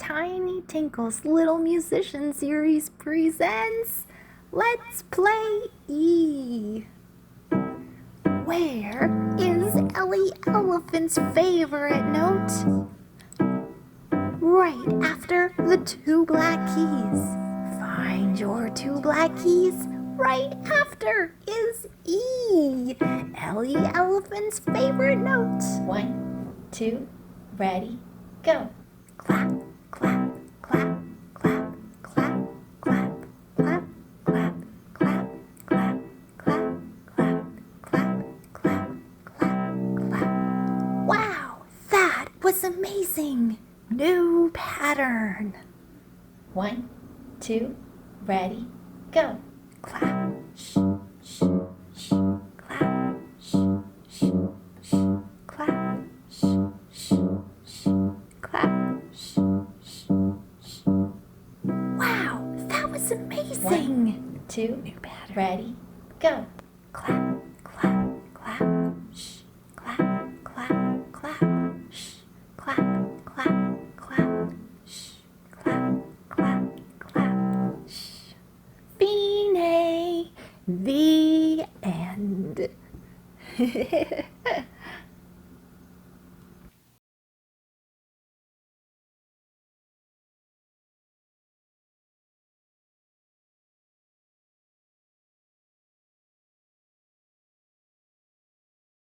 Tiny Tinkle's Little Musician series presents Let's Play E. Where is Ellie Elephant's favorite note? Right after the two black keys. Find your two black keys. Right after is E, Ellie Elephant's favorite note. 1, 2, ready, go. Clap, clap, clap, clap, clap, clap, clap, clap, clap, clap, clap, clap, clap, clap, clap, clap. Wow, that was amazing! New pattern. 1, 2, ready, go. Clap, shh, shh, shh, clap, shh, shh, shh, clap, shh, shh, shh, clap, shh, shh, shh. Wow, that was amazing! 1, 2, New pattern. ready, go. Clap, clap, clap, shh, clap, clap, clap, shh, clap, clap, clap, shh, clap, clap, clap, shh. Fine, the end.